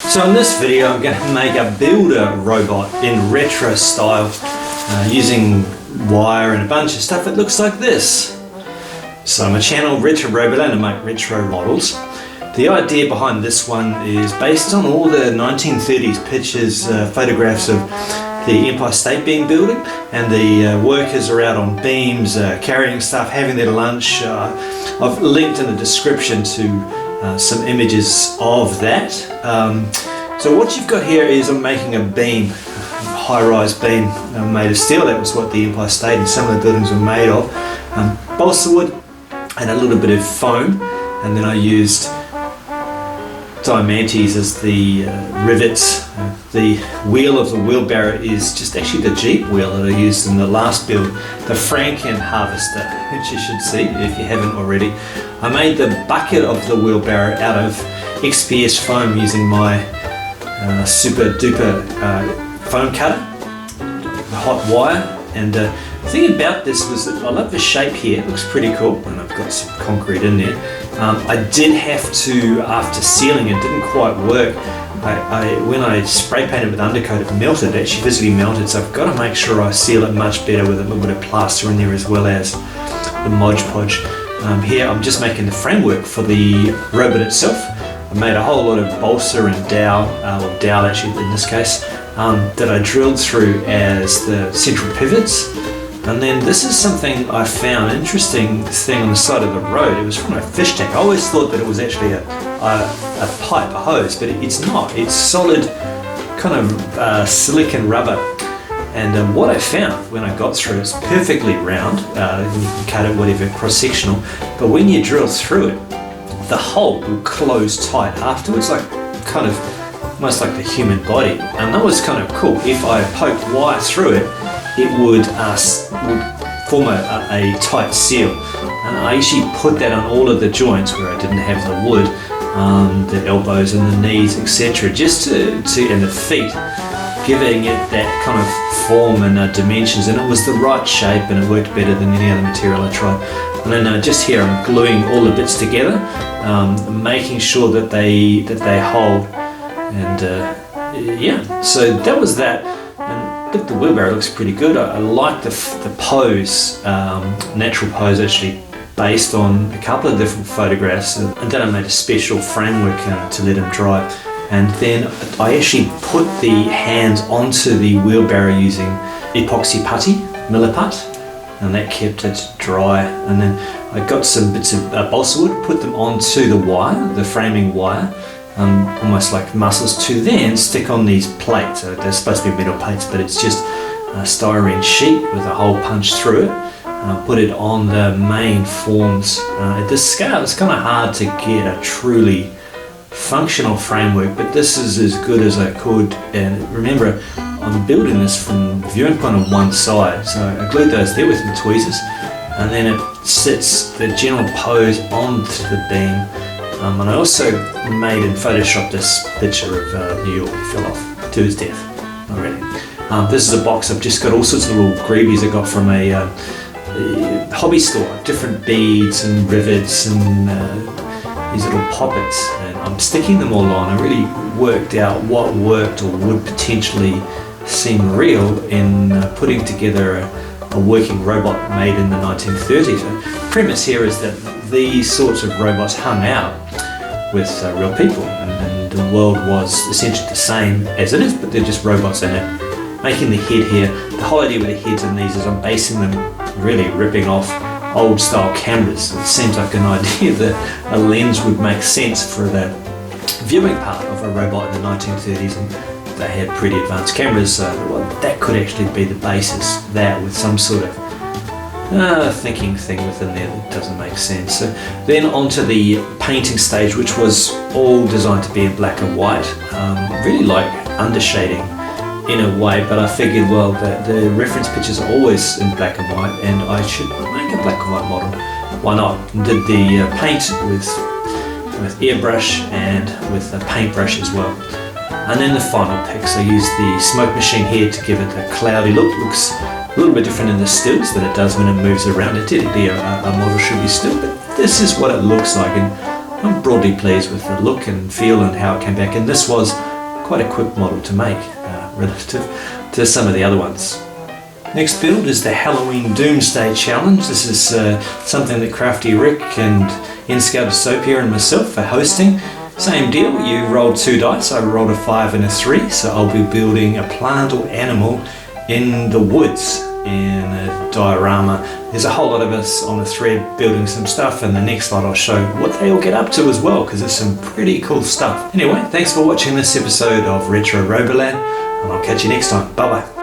So in this video I'm going to make a builder robot in retro style using wire and a bunch of stuff that looks like this. So I'm a channel Retro Roboland and make retro models. The idea behind this one is based on all the 1930s pictures, photographs of the Empire State being building, and the workers are out on beams carrying stuff, having their lunch. I've linked in the description to some images of that. So what you've got here is I'm making a beam, a high-rise beam made of steel. That was what the Empire State and some of the buildings were made of. Balsa wood and a little bit of foam, and then I used diamantes as the rivets. The wheel of the wheelbarrow is just actually the Jeep wheel that I used in the last build, the Franken harvester, which you should see if you haven't already. I made the bucket of the wheelbarrow out of XPS foam using my super duper foam cutter, hot wire. And the thing about this was that I love the shape here, it looks pretty cool, and I've got some concrete in there. I did have to, after sealing it, didn't quite work. When I spray painted with undercoat, it melted, it actually physically melted, so I've got to make sure I seal it much better with a little bit of plaster in there as well as the Mod Podge. Here I'm just making the framework for the robot itself. I made a whole lot of balsa and dowel, or dowel actually in this case, that I drilled through as the central pivots. And then this is something I found interesting thing on the side of the road. It was from a fish tank. I always thought that it was actually a pipe, a hose, but it's not. It's solid kind of silicon rubber. And what I found when I got through, it's perfectly round. You can cut it whatever, cross-sectional. But when you drill through it, the hole will close tight afterwards, like kind of almost like the human body. And that was kind of cool. If I poked wire through it, it would form a tight seal. And I actually put that on all of the joints where I didn't have the wood, the elbows and the knees, etc., just to and the feet, giving it that kind of form and dimensions. And it was the right shape, and it worked better than any other material I tried. And then just here I'm gluing all the bits together, making sure that they hold. And yeah, so that was that. And look, the wheelbarrow looks pretty good. I like the pose, natural pose actually, based on a couple of different photographs. And then I made a special framework to let them dry. And then I actually put the hands onto the wheelbarrow using epoxy putty, Milliput, and that kept it dry. And then I got some bits of balsa wood, put them onto the wire, the framing wire, almost like muscles, to then stick on these plates. So they're supposed to be metal plates, but it's just a styrene sheet with a hole punched through it. Put it on the main forms. At this scale, it's kind of hard to get a truly functional framework, but this is as good as I could. And remember, I'm building this from viewing point on one side, so I glued those there with the tweezers, and then it sits the general pose onto the beam. And I also made and photoshopped this picture of New York. He fell off to his death already. This is a box. I've just got all sorts of little greebies I got from a hobby store, different beads and rivets and these little poppets, and I'm sticking them all on. I really worked out what worked or would potentially seem real in putting together a working robot made in the 1930s. The premise here is that these sorts of robots hung out with real people, and the world was essentially the same as it is, but they're just robots in it. Making the head here, the whole idea with the heads in these is I'm basing them, really ripping off old style cameras. It seems like an idea that a lens would make sense for the viewing part of a robot in the 1930s, and they had pretty advanced cameras, so well, that could actually be the basis, that with some sort of thinking thing within there that doesn't make sense. So then onto the painting stage, which was all designed to be in black and white, really like undershading in a way, but I figured, well, the reference pictures are always in black and white, and I should make a black and white model. Why not? Did the paint with airbrush and with a paintbrush as well. And then the final picks, I used the smoke machine here to give it a cloudy look. It looks a little bit different in the stills than it does when it moves around. It typically a model should be still, but this is what it looks like, and I'm broadly pleased with the look and feel and how it came back. And this was quite a quick model to make relative to some of the other ones. Next build is the Halloween Doomsday Challenge. This is something that Crafty Rick and Nscout Soapia and myself are hosting. Same deal, you roll 2 dice, I rolled a 5 and a 3, so I'll be building a plant or animal in the woods in a diorama. There's a whole lot of us on the thread building some stuff, and the next lot I'll show what they all get up to as well, because it's some pretty cool stuff. Anyway, thanks for watching this episode of Retro Roboland, and I'll catch you next time. Bye bye.